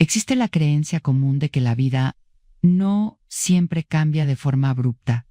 Existe la creencia común de que la vida no siempre cambia de forma abrupta.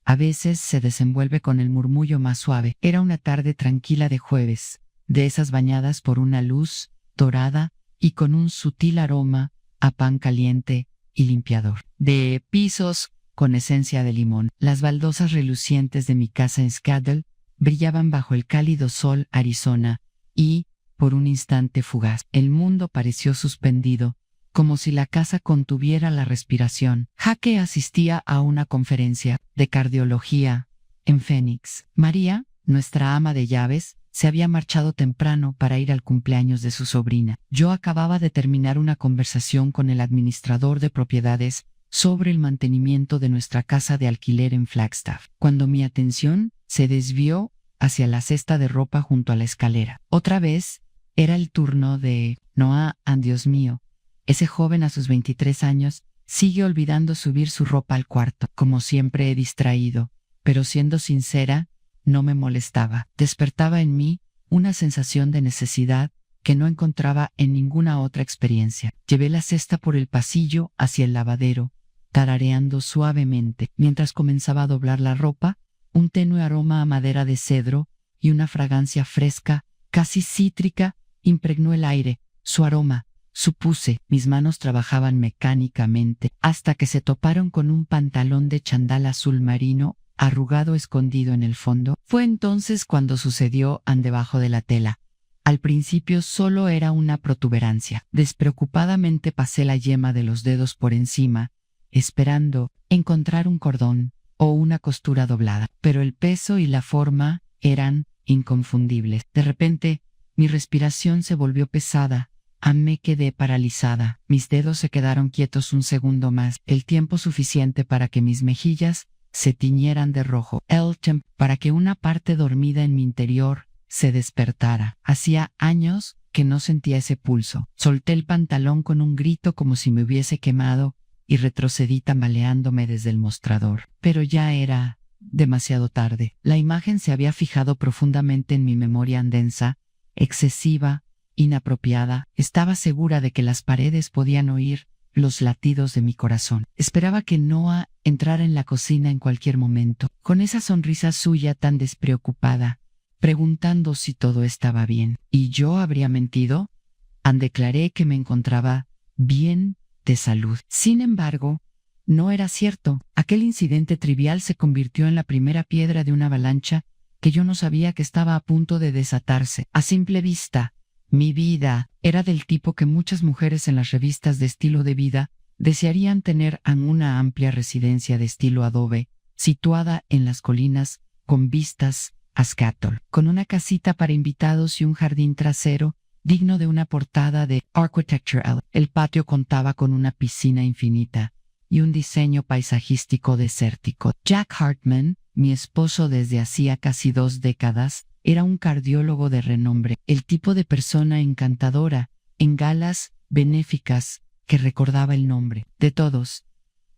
A veces se desenvuelve con el murmullo más suave. Era una tarde tranquila de jueves, de esas bañadas por una luz dorada y con un sutil aroma a pan caliente y limpiador. De pisos con esencia de limón. Las baldosas relucientes de mi casa en Seattle brillaban bajo el cálido sol Arizona y, por un instante fugaz, el mundo pareció suspendido, como si la casa contuviera la respiración. Jaque asistía a una conferencia de cardiología en Phoenix. María, nuestra ama de llaves, se había marchado temprano para ir al cumpleaños de su sobrina. Yo acababa de terminar una conversación con el administrador de propiedades sobre el mantenimiento de nuestra casa de alquiler en Flagstaff, cuando mi atención se desvió hacia la cesta de ropa junto a la escalera. Otra vez era el turno de Noah. Dios mío, ese joven a sus 23 años sigue olvidando subir su ropa al cuarto. Como siempre he distraído, pero siendo sincera, no me molestaba. Despertaba en mí una sensación de necesidad que no encontraba en ninguna otra experiencia. Llevé la cesta por el pasillo hacia el lavadero, tarareando suavemente. Mientras comenzaba a doblar la ropa, un tenue aroma a madera de cedro y una fragancia fresca, casi cítrica, impregnó el aire. Su aroma, supuse, mis manos trabajaban mecánicamente, hasta que se toparon con un pantalón de chandal azul marino, arrugado escondido en el fondo. Fue entonces cuando sucedió debajo de la tela. Al principio solo era una protuberancia. Despreocupadamente pasé la yema de los dedos por encima, esperando encontrar un cordón o una costura doblada, pero el peso y la forma eran inconfundibles. De repente, mi respiración se volvió pesada. Me quedé paralizada. Mis dedos se quedaron quietos un segundo más, el tiempo suficiente para que mis mejillas se tiñeran de rojo, para que una parte dormida en mi interior se despertara. Hacía años que no sentía ese pulso. Solté el pantalón con un grito como si me hubiese quemado y retrocedí tambaleándome desde el mostrador. Pero ya era demasiado tarde. La imagen se había fijado profundamente en mi memoria densa, excesiva, inapropiada. Estaba segura de que las paredes podían oír los latidos de mi corazón. Esperaba que Noah entrara en la cocina en cualquier momento, con esa sonrisa suya tan despreocupada, preguntando si todo estaba bien. ¿Y yo habría mentido? Declaré que me encontraba bien de salud. Sin embargo, no era cierto. Aquel incidente trivial se convirtió en la primera piedra de una avalancha que yo no sabía que estaba a punto de desatarse. A simple vista, mi vida era del tipo que muchas mujeres en las revistas de estilo de vida desearían tener en una amplia residencia de estilo adobe, situada en las colinas con vistas a Seattle, con una casita para invitados y un jardín trasero digno de una portada de Architectural. El patio contaba con una piscina infinita y un diseño paisajístico desértico. Jack Hartman, mi esposo desde hacía casi 2 décadas, era un cardiólogo de renombre, el tipo de persona encantadora, en galas benéficas, que recordaba el nombre de todos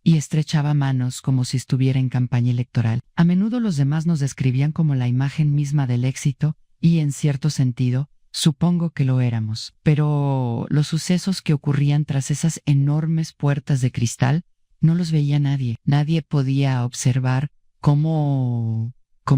y estrechaba manos como si estuviera en campaña electoral. A menudo los demás nos describían como la imagen misma del éxito y, en cierto sentido, supongo que lo éramos. Pero los sucesos que ocurrían tras esas enormes puertas de cristal no los veía nadie. Nadie podía observar cómo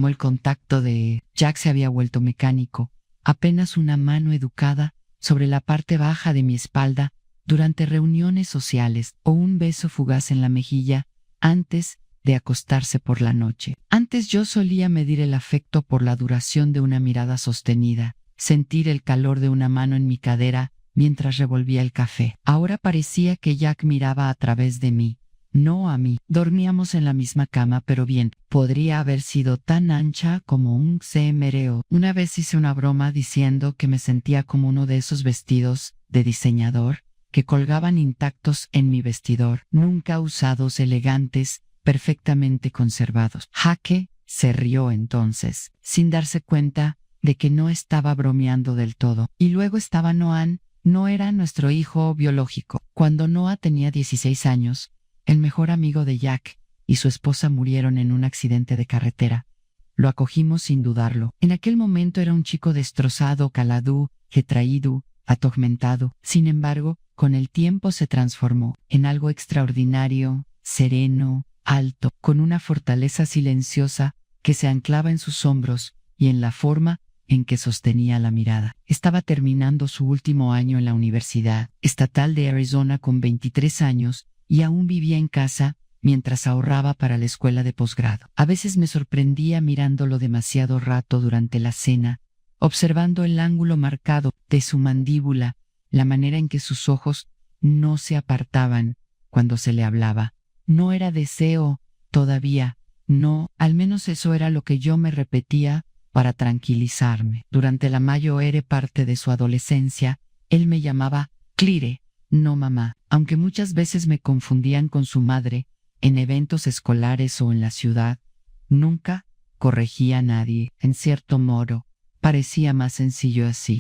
el contacto de Jack se había vuelto mecánico. Apenas una mano educada sobre la parte baja de mi espalda durante reuniones sociales o un beso fugaz en la mejilla antes de acostarse por la noche. Antes yo solía medir el afecto por la duración de una mirada sostenida, sentir el calor de una mano en mi cadera mientras revolvía el café. Ahora parecía que Jack miraba a través de mí, no a mí. Dormíamos en la misma cama, pero bien, podría haber sido tan ancha como un CMRO. Una vez hice una broma diciendo que me sentía como uno de esos vestidos de diseñador que colgaban intactos en mi vestidor, nunca usados, elegantes, perfectamente conservados. Jaque se rió entonces, sin darse cuenta de que no estaba bromeando del todo. Y luego estaba Noah. No era nuestro hijo biológico. Cuando Noah tenía 16 años, el mejor amigo de Jack y su esposa murieron en un accidente de carretera. Lo acogimos sin dudarlo. En aquel momento era un chico destrozado, caladú, retraído, atormentado. Sin embargo, con el tiempo se transformó en algo extraordinario, sereno, alto, con una fortaleza silenciosa que se anclaba en sus hombros y en la forma en que sostenía la mirada. Estaba terminando su último año en la Universidad Estatal de Arizona con 23 años y aún vivía en casa mientras ahorraba para la escuela de posgrado. A veces me sorprendía mirándolo demasiado rato durante la cena, observando el ángulo marcado de su mandíbula, la manera en que sus ojos no se apartaban cuando se le hablaba. No era deseo, todavía, no, al menos eso era lo que yo me repetía para tranquilizarme. Durante la mayor parte de su adolescencia, él me llamaba Clire, no mamá, aunque muchas veces me confundían con su madre, en eventos escolares o en la ciudad, nunca corregía a nadie. En cierto modo, parecía más sencillo así.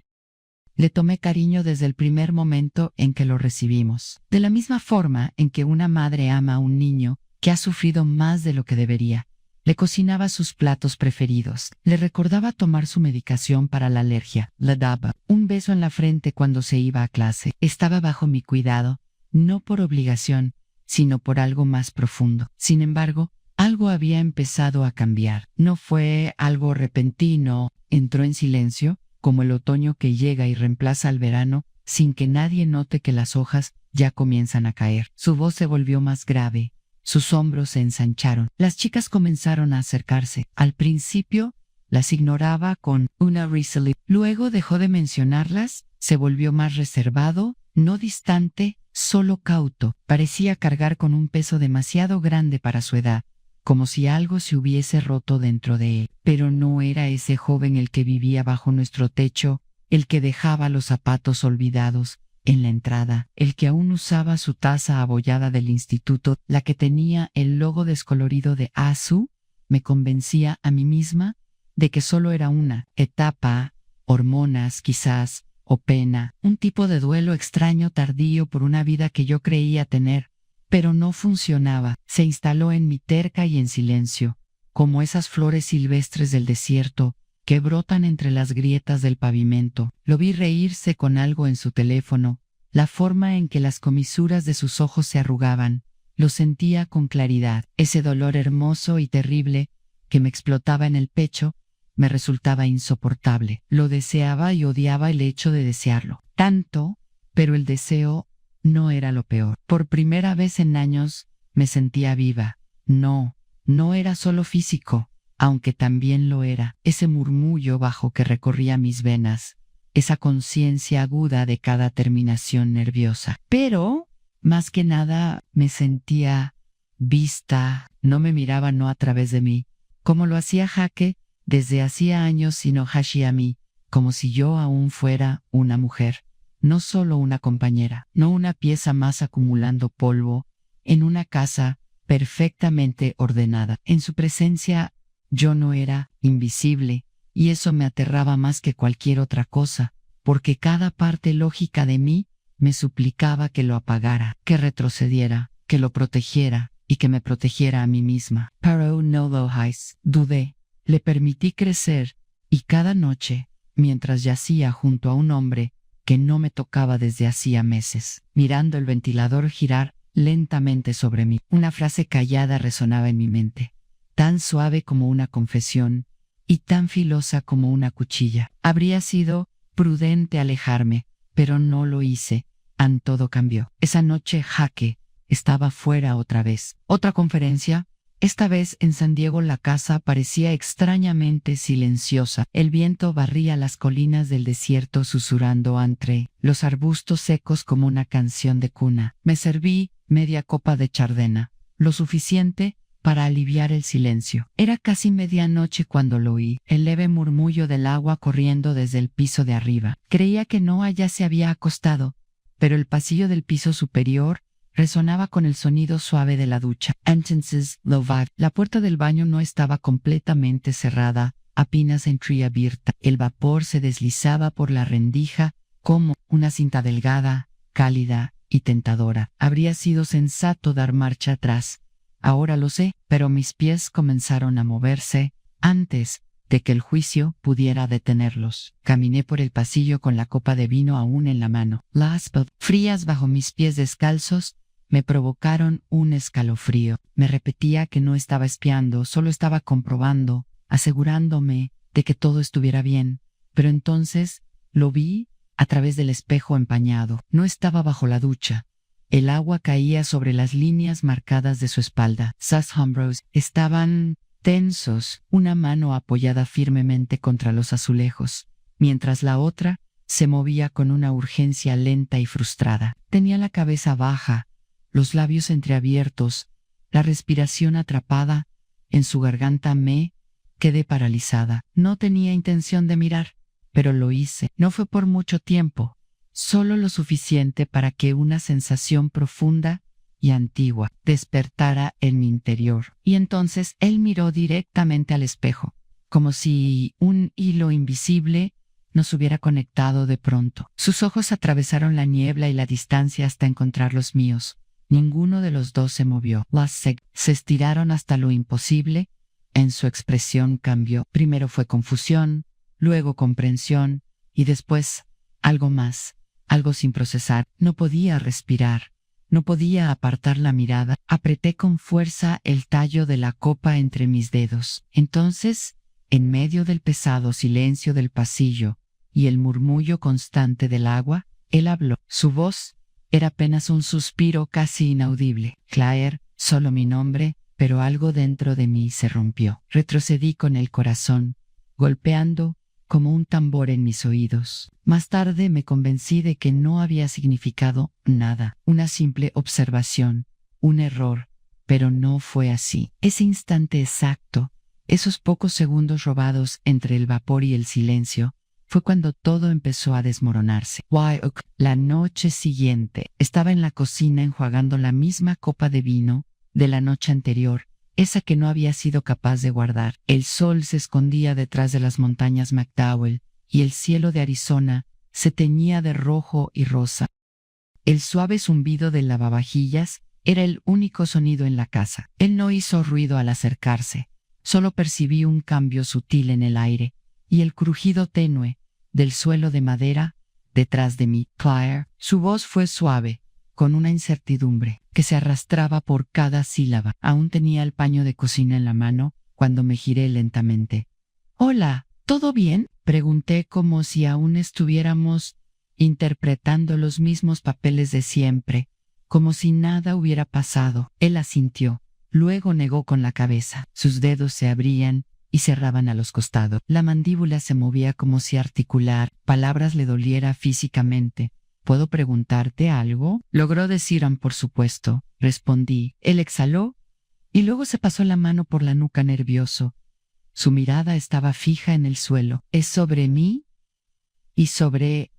Le tomé cariño desde el primer momento en que lo recibimos, de la misma forma en que una madre ama a un niño que ha sufrido más de lo que debería. Le cocinaba sus platos preferidos, le recordaba tomar su medicación para la alergia, le daba un beso en la frente cuando se iba a clase. Estaba bajo mi cuidado, no por obligación, sino por algo más profundo. Sin embargo, algo había empezado a cambiar. No fue algo repentino, entró en silencio, como el otoño que llega y reemplaza al verano, sin que nadie note que las hojas ya comienzan a caer. Su voz se volvió más grave. Sus hombros se ensancharon. Las chicas comenzaron a acercarse. Al principio, las ignoraba con una risa. Luego dejó de mencionarlas, se volvió más reservado, no distante, solo cauto. Parecía cargar con un peso demasiado grande para su edad, como si algo se hubiese roto dentro de él. Pero no era ese joven el que vivía bajo nuestro techo, el que dejaba los zapatos olvidados en la entrada, el que aún usaba su taza abollada del instituto, la que tenía el logo descolorido de ASU. Me convencía a mí misma de que solo era una etapa, hormonas quizás, o pena, un tipo de duelo extraño tardío por una vida que yo creía tener, pero no funcionaba. Se instaló en mí terca y en silencio, como esas flores silvestres del desierto que brotan entre las grietas del pavimento. Lo vi reírse con algo en su teléfono, la forma en que las comisuras de sus ojos se arrugaban. Lo sentía con claridad. Ese dolor hermoso y terrible que me explotaba en el pecho me resultaba insoportable. Lo deseaba y odiaba el hecho de desearlo. Tanto, pero el deseo no era lo peor. Por primera vez en años me sentía viva. No era solo físico, aunque también lo era. Ese murmullo bajo que recorría mis venas, esa conciencia aguda de cada terminación nerviosa. Pero, más que nada, me sentía vista. No me miraba no a través de mí, como lo hacía Jaque desde hacía años, sino Hashi a mí, como si yo aún fuera una mujer, no solo una compañera, no una pieza más acumulando polvo en una casa perfectamente ordenada. En su presencia yo no era invisible, y eso me aterraba más que cualquier otra cosa, porque cada parte lógica de mí me suplicaba que lo apagara, que retrocediera, que lo protegiera y que me protegiera a mí misma. Pero no lo hice. Dudé, le permití crecer, y cada noche, mientras yacía junto a un hombre que no me tocaba desde hacía meses, mirando el ventilador girar lentamente sobre mí, una frase callada resonaba en mi mente, tan suave como una confesión y tan filosa como una cuchilla. Habría sido prudente alejarme, pero no lo hice. Todo cambió. Esa noche Jaque estaba fuera otra vez. Otra conferencia. Esta vez en San Diego. La casa parecía extrañamente silenciosa. El viento barría las colinas del desierto susurrando entre los arbustos secos como una canción de cuna. Me serví media copa de chardena, lo suficiente para aliviar el silencio. Era casi medianoche cuando lo oí, el leve murmullo del agua corriendo desde el piso de arriba. Creía que Noah ya se había acostado, pero el pasillo del piso superior resonaba con el sonido suave de la ducha. Entonces lo vi. La puerta del baño no estaba completamente cerrada, apenas entreabierta. El vapor se deslizaba por la rendija como una cinta delgada, cálida y tentadora. Habría sido sensato dar marcha atrás. Ahora lo sé, pero mis pies comenzaron a moverse. Antes de que el juicio pudiera detenerlos. Caminé por el pasillo con la copa de vino aún en la mano. Las frías bajo mis pies descalzos me provocaron un escalofrío. Me repetía que no estaba espiando, solo estaba comprobando, asegurándome de que todo estuviera bien. Pero entonces lo vi a través del espejo empañado. No estaba bajo la ducha. El agua caía sobre las líneas marcadas de su espalda. Sus hombros estaban tensos, una mano apoyada firmemente contra los azulejos, mientras la otra se movía con una urgencia lenta y frustrada. Tenía la cabeza baja, los labios entreabiertos, la respiración atrapada en su garganta. Me quedé paralizada. No tenía intención de mirar, pero lo hice. No fue por mucho tiempo, solo lo suficiente para que una sensación profunda y antigua despertara en mi interior. Y entonces él miró directamente al espejo, como si un hilo invisible nos hubiera conectado de pronto. Sus ojos atravesaron la niebla y la distancia hasta encontrar los míos. Ninguno de los dos se movió. Se estiraron hasta lo imposible. En su expresión cambió. Primero fue confusión, luego comprensión y después algo más, algo sin procesar. No podía respirar. No podía apartar la mirada. Apreté con fuerza el tallo de la copa entre mis dedos. Entonces, en medio del pesado silencio del pasillo y el murmullo constante del agua, él habló. Su voz era apenas un suspiro casi inaudible. Claire, solo mi nombre, pero algo dentro de mí se rompió. Retrocedí con el corazón, golpeando como un tambor en mis oídos. Más tarde me convencí de que no había significado nada, una simple observación, un error, pero no fue así. Ese instante exacto, esos pocos segundos robados entre el vapor y el silencio, fue cuando todo empezó a desmoronarse. La noche siguiente, estaba en la cocina enjuagando la misma copa de vino de la noche anterior, esa que no había sido capaz de guardar. El sol se escondía detrás de las montañas McDowell y el cielo de Arizona se teñía de rojo y rosa. El suave zumbido del lavavajillas era el único sonido en la casa. Él no hizo ruido al acercarse, solo percibí un cambio sutil en el aire y el crujido tenue del suelo de madera detrás de mí. Claire, su voz fue suave, con una incertidumbre que se arrastraba por cada sílaba. Aún tenía el paño de cocina en la mano cuando me giré lentamente. «Hola, ¿todo bien?», pregunté como si aún estuviéramos interpretando los mismos papeles de siempre, como si nada hubiera pasado. Él asintió, luego negó con la cabeza. Sus dedos se abrían y cerraban a los costados. La mandíbula se movía como si articular palabras le doliera físicamente. «¿Puedo preguntarte algo?», logró decir. «Por supuesto», respondí. Él exhaló y luego se pasó la mano por la nuca nervioso. Su mirada estaba fija en el suelo. «¿Es sobre mí?» y sobre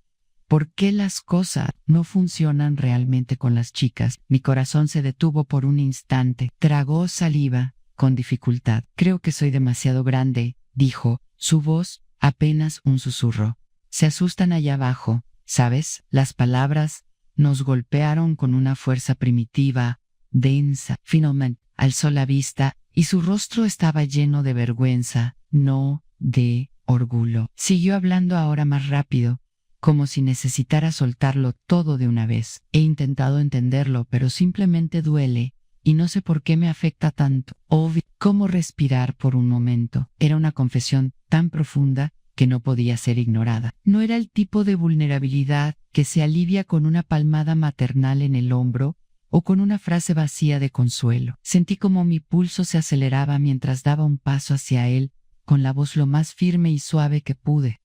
por qué las cosas no funcionan realmente con las chicas. Mi corazón se detuvo por un instante. Tragó saliva con dificultad. «Creo que soy demasiado grande», dijo, su voz apenas un susurro. «Se asustan allá abajo, ¿sabes?». Las palabras nos golpearon con una fuerza primitiva, densa. Finalmente alzó la vista y su rostro estaba lleno de vergüenza, no de orgullo. Siguió hablando ahora más rápido, como si necesitara soltarlo todo de una vez. «He intentado entenderlo, pero simplemente duele, y no sé por qué me afecta tanto. ¿Cómo respirar por un momento?». Era una confesión tan profunda que no podía ser ignorada. No era el tipo de vulnerabilidad que se alivia con una palmada maternal en el hombro o con una frase vacía de consuelo. Sentí como mi pulso se aceleraba mientras daba un paso hacia él, con la voz lo más firme y suave que pude.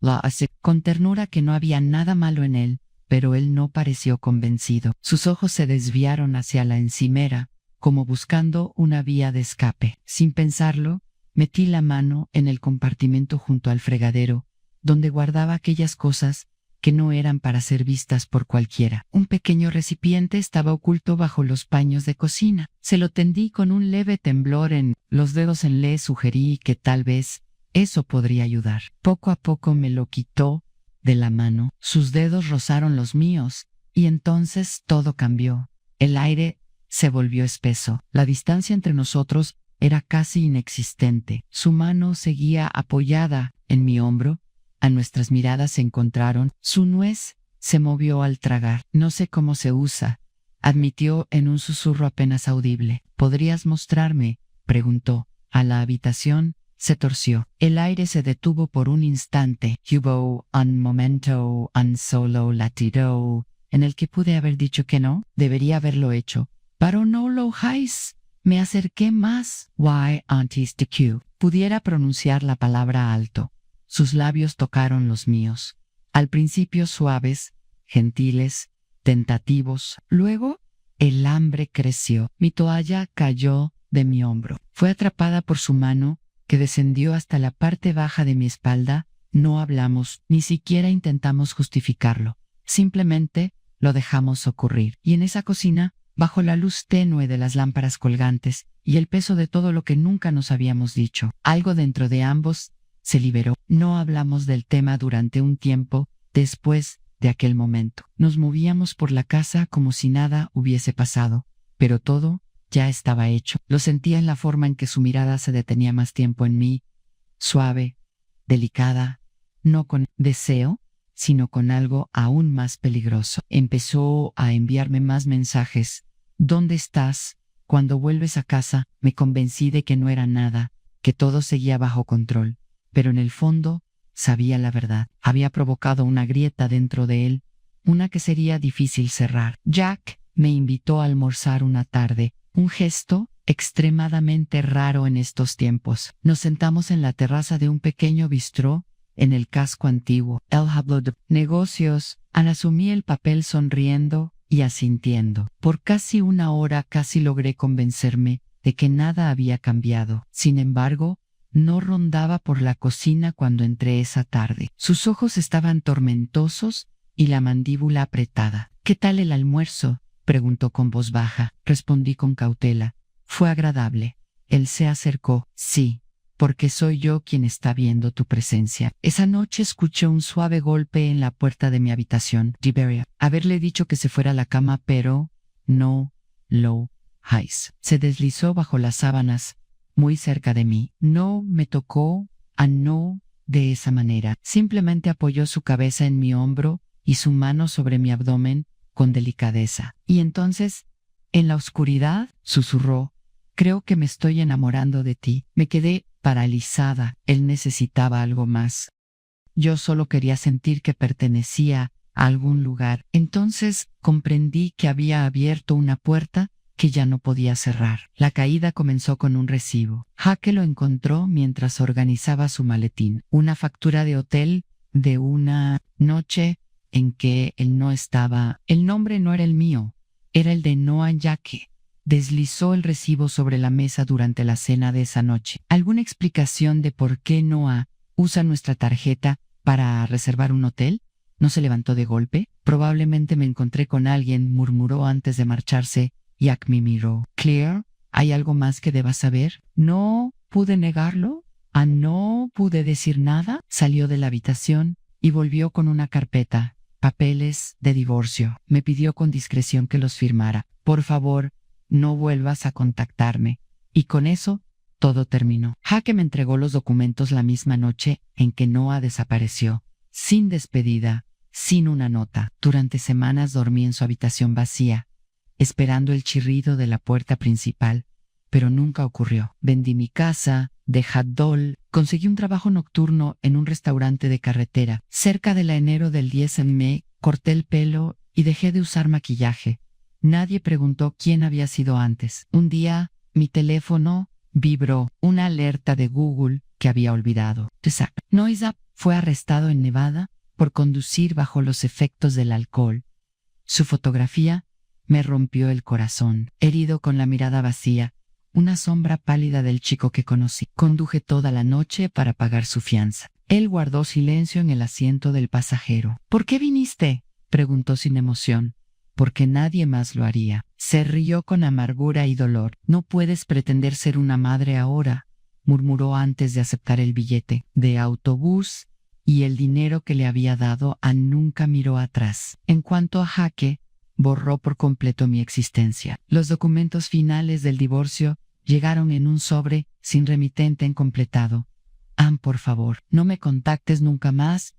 Con ternura que no había nada malo en él, pero él no pareció convencido. Sus ojos se desviaron hacia la encimera, como buscando una vía de escape. Sin pensarlo, metí la mano en el compartimento junto al fregadero, donde guardaba aquellas cosas que no eran para ser vistas por cualquiera. Un pequeño recipiente estaba oculto bajo los paños de cocina. Se lo tendí con un leve temblor en los dedos. Le sugerí que tal vez eso podría ayudar. Poco a poco me lo quitó de la mano. Sus dedos rozaron los míos, y entonces todo cambió. El aire se volvió espeso. La distancia entre nosotros era casi inexistente. Su mano seguía apoyada en mi hombro. A nuestras miradas se encontraron. Su nuez se movió al tragar. No sé cómo se usa, admitió en un susurro apenas audible. ¿Podrías mostrarme?, preguntó. A la habitación se torció. El aire se detuvo por un instante. Hubo un momento, un solo latido, en el que pude haber dicho que no. Debería haberlo hecho. Pero no lo hagáis. Me acerqué más. Why aunties the Q. Pudiera pronunciar la palabra alto. Sus labios tocaron los míos. Al principio suaves, gentiles, tentativos. Luego, el hambre creció. Mi toalla cayó de mi hombro. Fue atrapada por su mano, que descendió hasta la parte baja de mi espalda. No hablamos, ni siquiera intentamos justificarlo. Simplemente lo dejamos ocurrir. Y en esa cocina, bajo la luz tenue de las lámparas colgantes y el peso de todo lo que nunca nos habíamos dicho, algo dentro de ambos se liberó. No hablamos del tema durante un tiempo. Después de aquel momento, nos movíamos por la casa como si nada hubiese pasado, pero todo ya estaba hecho. Lo sentía en la forma en que su mirada se detenía más tiempo en mí, suave, delicada, no con deseo, sino con algo aún más peligroso. Empezó a enviarme más mensajes. ¿Dónde estás? Cuando vuelves a casa, me convencí de que no era nada, que todo seguía bajo control. Pero en el fondo, sabía la verdad. Había provocado una grieta dentro de él, una que sería difícil cerrar. Jack me invitó a almorzar una tarde, un gesto extremadamente raro en estos tiempos. Nos sentamos en la terraza de un pequeño bistró en el casco antiguo. Él habló de negocios. Asumí el papel sonriendo y asintiendo. Por casi una hora casi logré convencerme de que nada había cambiado. Sin embargo, no rondaba por la cocina cuando entré esa tarde. Sus ojos estaban tormentosos y la mandíbula apretada. ¿Qué tal el almuerzo?, preguntó con voz baja. Respondí con cautela. Fue agradable. Él se acercó. Sí, porque soy yo quien está viendo tu presencia. Esa noche escuché un suave golpe en la puerta de mi habitación. Debería haberle dicho que se fuera a la cama, pero no lo hice. Se deslizó bajo las sábanas, muy cerca de mí. No me tocó, no de esa manera. Simplemente apoyó su cabeza en mi hombro y su mano sobre mi abdomen con delicadeza. Y entonces, en la oscuridad, susurró, creo que me estoy enamorando de ti. Me quedé paralizada. Él necesitaba algo más. Yo solo quería sentir que pertenecía a algún lugar. Entonces comprendí que había abierto una puerta que ya no podía cerrar. La caída comenzó con un recibo. Jaque lo encontró mientras organizaba su maletín. Una factura de hotel de una noche en que él no estaba. El nombre no era el mío, era el de Noah Jaque. Deslizó el recibo sobre la mesa durante la cena de esa noche. ¿Alguna explicación de por qué Noah usa nuestra tarjeta para reservar un hotel? ¿No se levantó de golpe? Probablemente me encontré con alguien, murmuró antes de marcharse. Jack me miró. Claire, ¿hay algo más que debas saber? No pude negarlo. No pude decir nada. Salió de la habitación y volvió con una carpeta. Papeles de divorcio. Me pidió con discreción que los firmara. Por favor, no vuelvas a contactarme. Y con eso, todo terminó. Jaque me entregó los documentos la misma noche en que Noah desapareció. Sin despedida, sin una nota. Durante semanas dormí en su habitación vacía, esperando el chirrido de la puerta principal, pero nunca ocurrió. Vendí mi casa, de Haddol, conseguí un trabajo nocturno en un restaurante de carretera. Cerca de la enero del 10 me corté el pelo y dejé de usar maquillaje. Nadie preguntó quién había sido antes. Un día, mi teléfono vibró, una alerta de Google que había olvidado. Noizap fue arrestado en Nevada por conducir bajo los efectos del alcohol. Su fotografía me rompió el corazón. Herido con la mirada vacía, una sombra pálida del chico que conocí. Conduje toda la noche para pagar su fianza. Él guardó silencio en el asiento del pasajero. ¿Por qué viniste?, preguntó sin emoción. Porque nadie más lo haría. Se rió con amargura y dolor. No puedes pretender ser una madre ahora, murmuró antes de aceptar el billete de autobús y el dinero que le había dado. Nunca miró atrás. En cuanto a Jaque, borró por completo mi existencia. Los documentos finales del divorcio Llegaron en un sobre sin remitente completado. Ann, por favor, no me contactes nunca más.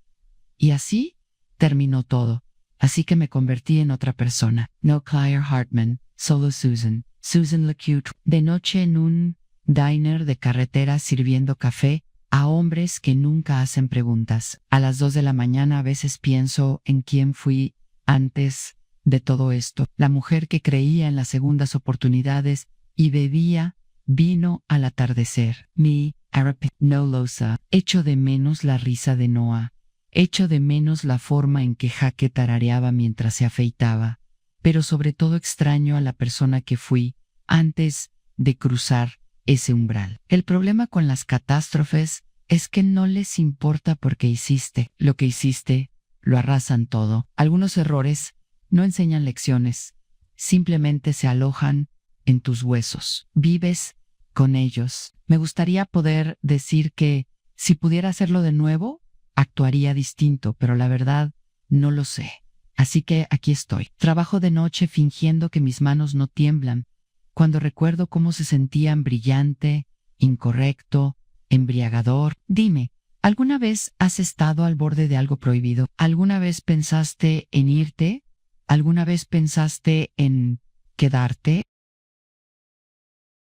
Y así terminó todo. Así que me convertí en otra persona. No Claire Hartman, solo Susan. Susan LeCute. De noche en un diner de carretera sirviendo café a hombres que nunca hacen preguntas. A las 2 de la mañana a veces pienso en quién fui antes de todo esto. La mujer que creía en las segundas oportunidades y bebía vino al atardecer. Mi Arapic no losa. Echo de menos la risa de Noah. Echo de menos la forma en que Jaque tarareaba mientras se afeitaba. Pero sobre todo extraño a la persona que fui antes de cruzar ese umbral. El problema con las catástrofes es que no les importa porque hiciste. Lo que hiciste, lo arrasan todo. Algunos errores no enseñan lecciones, simplemente se alojan en tus huesos. Vives con ellos. Me gustaría poder decir que si pudiera hacerlo de nuevo, actuaría distinto, pero la verdad no lo sé. Así que aquí estoy. Trabajo de noche fingiendo que mis manos no tiemblan, cuando recuerdo cómo se sentían brillante, incorrecto, embriagador. Dime, ¿alguna vez has estado al borde de algo prohibido? ¿Alguna vez pensaste en irte? ¿Alguna vez pensaste en quedarte?